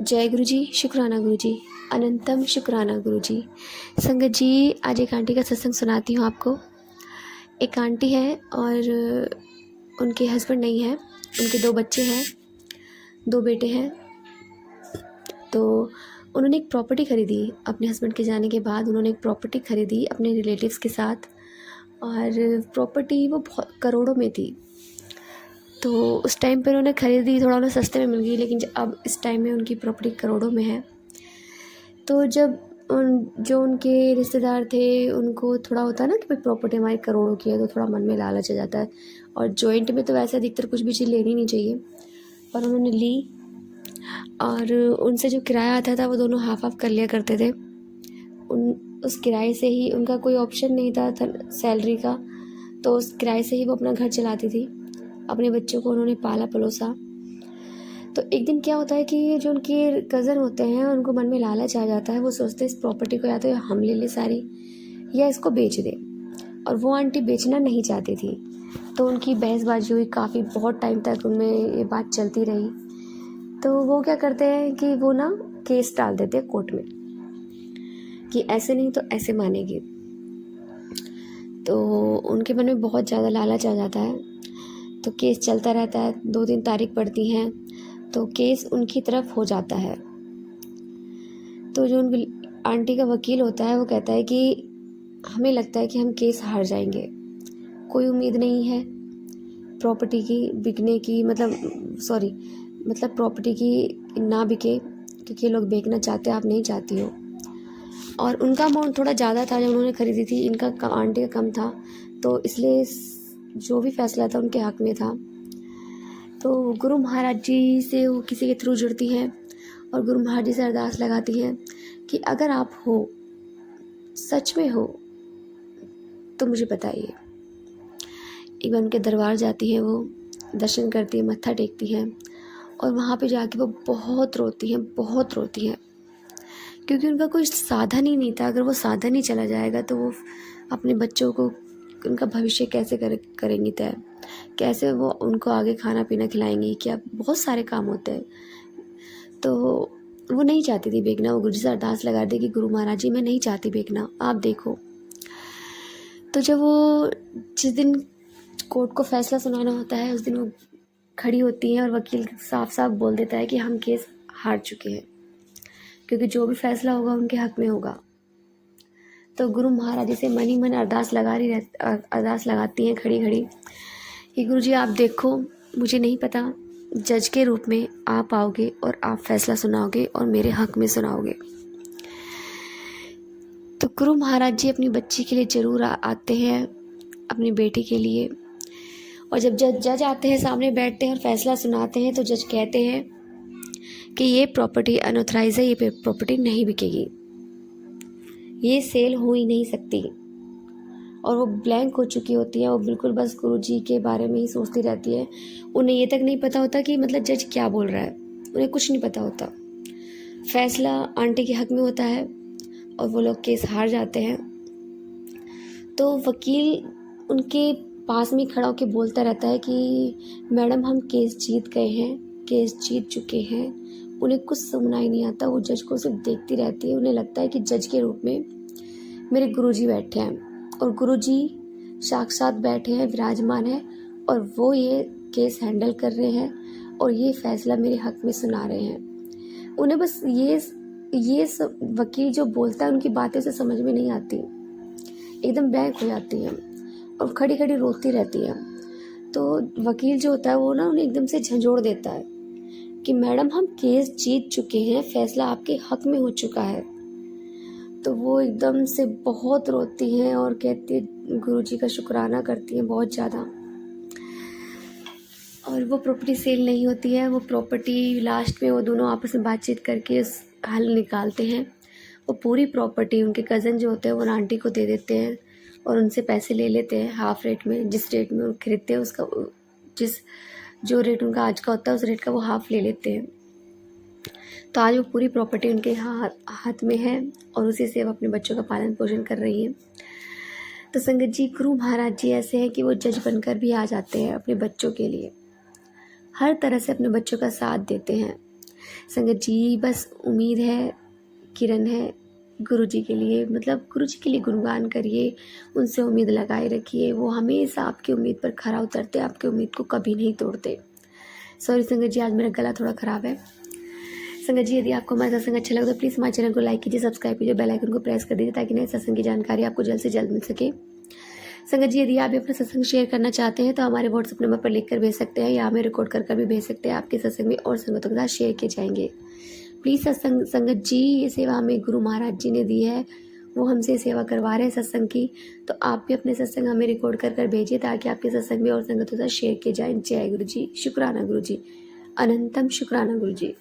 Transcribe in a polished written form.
जय गुरु जी, शुक्राना गुरु जी, अनंतम शुक्राना गुरु जी। संगत जी, आज एक आंटी का सत्संग सुनाती हूँ आपको। एक आंटी है और उनके हस्बैंड नहीं है, उनके 2 बच्चे हैं, 2 बेटे हैं। तो उन्होंने एक प्रॉपर्टी खरीदी अपने हस्बैंड के जाने के बाद। उन्होंने एक प्रॉपर्टी खरीदी अपने रिलेटिव्स के साथ और प्रॉपर्टी वो बहुत करोड़ों में थी। तो उस टाइम पर उन्हें खरीदी, थोड़ा उन्हें सस्ते में मिल गई, लेकिन अब इस टाइम में उनकी प्रॉपर्टी करोड़ों में है। तो जब जो उनके रिश्तेदार थे उनको थोड़ा होता है ना कि भाई प्रॉपर्टी हमारी करोड़ों की है, तो थोड़ा मन में लालच आ जाता है। और जॉइंट में तो वैसे अधिकतर कुछ भी चीज़ लेनी नहीं चाहिए, पर उन्होंने ली। और उनसे जो किराया आता था वो दोनों हाफ हाफ कर लिया करते थे। उस किराए से ही, उनका कोई ऑप्शन नहीं था सैलरी का, तो उस किराए से ही वो अपना घर चलाती थी। अपने बच्चों को उन्होंने पाला पलोसा। तो एक दिन क्या होता है कि जो उनके कज़न होते हैं उनको मन में लालच आ जाता है। वो सोचते हैं इस प्रॉपर्टी को या तो हम ले लें सारी या इसको बेच दें। और वो आंटी बेचना नहीं चाहती थी, तो उनकी बहसबाजी हुई काफ़ी, बहुत टाइम तक उनमें ये बात चलती रही। तो वो क्या करते हैं कि वो ना केस डाल देते हैं कोर्ट में कि ऐसे नहीं तो ऐसे मानेगी। तो उनके मन में बहुत ज़्यादा लालच आ जाता है। तो केस चलता रहता है, 2-3 तारीख पड़ती हैं तो केस उनकी तरफ हो जाता है। तो जो उन आंटी का वकील होता है वो कहता है कि हमें लगता है कि हम केस हार जाएंगे, कोई उम्मीद नहीं है प्रॉपर्टी की बिकने की, मतलब प्रॉपर्टी की ना बिके, क्योंकि ये लोग बेचना चाहते हैं, आप नहीं चाहती हो। और उनका अमाउंट थोड़ा ज़्यादा था जब उन्होंने खरीदी थी, इनका आंटी का कम था, तो इसलिए जो भी फैसला था उनके हक में था। तो गुरु महाराज जी से वो किसी के थ्रू जुड़ती हैं और गुरु महाराज जी से अरदास लगाती हैं कि अगर आप हो, सच में हो, तो मुझे बताइए। एक बार उनके दरबार जाती हैं, वो दर्शन करती हैं, मत्था टेकती हैं और वहाँ पे जाके वो बहुत रोती हैं, बहुत रोती हैं, क्योंकि उनका कोई साधन ही नहीं था। अगर वो साधन ही चला जाएगा तो वो अपने बच्चों को, उनका भविष्य कैसे करेंगी तय, कैसे वो उनको आगे खाना पीना खिलाएंगी, क्या बहुत सारे काम होते हैं। तो वो नहीं चाहती थी बेचना। वो गुरु जी से अरदास लगा दी कि गुरु महाराज जी मैं नहीं चाहती बेचना, आप देखो। तो जब वो जिस दिन कोर्ट को फैसला सुनाना होता है उस दिन वो खड़ी होती हैं और वकील साफ साफ बोल देता है कि हम केस हार चुके हैं, क्योंकि जो भी फैसला होगा उनके हक में होगा। तो गुरु महाराज जी से मन ही मन अरदास लगाती हैं खड़ी खड़ी कि गुरु जी आप देखो, मुझे नहीं पता, जज के रूप में आप आओगे और आप फैसला सुनाओगे और मेरे हक में सुनाओगे। तो गुरु महाराज जी अपनी बच्ची के लिए ज़रूर आते हैं, अपनी बेटी के लिए। और जब जज आते हैं, सामने बैठते हैं और फैसला सुनाते हैं, तो जज कहते हैं कि ये प्रॉपर्टी अनऑथराइज है, ये प्रॉपर्टी नहीं बिकेगी, ये सेल हो ही नहीं सकती। और वो ब्लैंक हो चुकी होती है, वो बिल्कुल बस गुरुजी के बारे में ही सोचती रहती है। उन्हें ये तक नहीं पता होता कि मतलब जज क्या बोल रहा है, उन्हें कुछ नहीं पता होता। फैसला आंटी के हक में होता है और वो लोग केस हार जाते हैं। तो वकील उनके पास में खड़ा होकर बोलता रहता है कि मैडम हम केस जीत गए हैं, केस जीत चुके हैं। उन्हें कुछ समझ ही नहीं आता, वो जज को सिर्फ देखती रहती है। उन्हें लगता है कि जज के रूप में मेरे गुरुजी बैठे हैं और गुरुजी साक्षात बैठे हैं, विराजमान हैं, और वो ये केस हैंडल कर रहे हैं और ये फैसला मेरे हक में सुना रहे हैं। उन्हें बस ये सब वकील जो बोलता है उनकी बातें से समझ में नहीं आती, एकदम ब्लैंक हो जाती है और खड़ी खड़ी रोती रहती है। तो वकील जो होता है वो ना उन्हें एकदम से झंझोड़ देता है कि मैडम हम केस जीत चुके हैं, फैसला आपके हक में हो चुका है। तो वो एकदम से बहुत रोती हैं और कहती है, गुरुजी का शुक्राना करती हैं बहुत ज़्यादा। और वो प्रॉपर्टी सेल नहीं होती है। वो प्रॉपर्टी लास्ट में वो दोनों आपस में बातचीत करके उस हल निकालते हैं। वो पूरी प्रॉपर्टी उनके कज़न जो होते हैं वो आंटी को दे देते हैं और उनसे पैसे ले लेते हैं हाफ रेट में। जिस रेट में वो खरीदते हैं उसका, जो रेट उनका आज का होता है उस रेट का वो हाफ ले लेते हैं। तो आज वो पूरी प्रॉपर्टी उनके हाथ में है और उसी से वो अपने बच्चों का पालन पोषण कर रही है। तो संगत जी, गुरु महाराज जी ऐसे हैं कि वो जज बनकर भी आ जाते हैं अपने बच्चों के लिए, हर तरह से अपने बच्चों का साथ देते हैं। संगत जी बस उम्मीद है, किरण है गुरु जी के लिए, मतलब गुरु जी के लिए गुणगान करिए, उनसे उम्मीद लगाए रखिए। वो हमेशा आपकी उम्मीद पर खरा उतरते, आपकी उम्मीद को कभी नहीं तोड़ते। सॉरी संगत जी, आज मेरा गला थोड़ा ख़राब है। संगत जी, यदि आपको हमारा सत्संग अच्छा लगे तो प्लीज़ हमारे चैनल को लाइक कीजिए, सब्सक्राइब कीजिए, बेल आइकन को प्रेस कर दीजिए ताकि नए सत्संग की जानकारी आपको जल्द से जल्द मिल सके। संगत जी, यदि आप भी अपना सत्संग शेयर करना चाहते हैं तो हमारे व्हाट्सएप नंबर पर लिखकर भेज सकते हैं या हमें रिकॉर्ड कर भी भेज सकते हैं। आपके सत्संग में और संगतों के साथ शेयर किए जाएंगे। प्लीज़ सत्संग संगत जी, ये सेवा हमें गुरु महाराज जी ने दी है, वो हमसे सेवा करवा रहे हैं सत्संग की, तो आप भी अपने सत्संग हमें रिकॉर्ड कर भेजिए ताकि आपके सत्संग में और संगतों के साथ शेयर किए जाएं। जय गुरु जी, शुक्राना गुरु जी, अनंतम शुक्राना गुरु जी।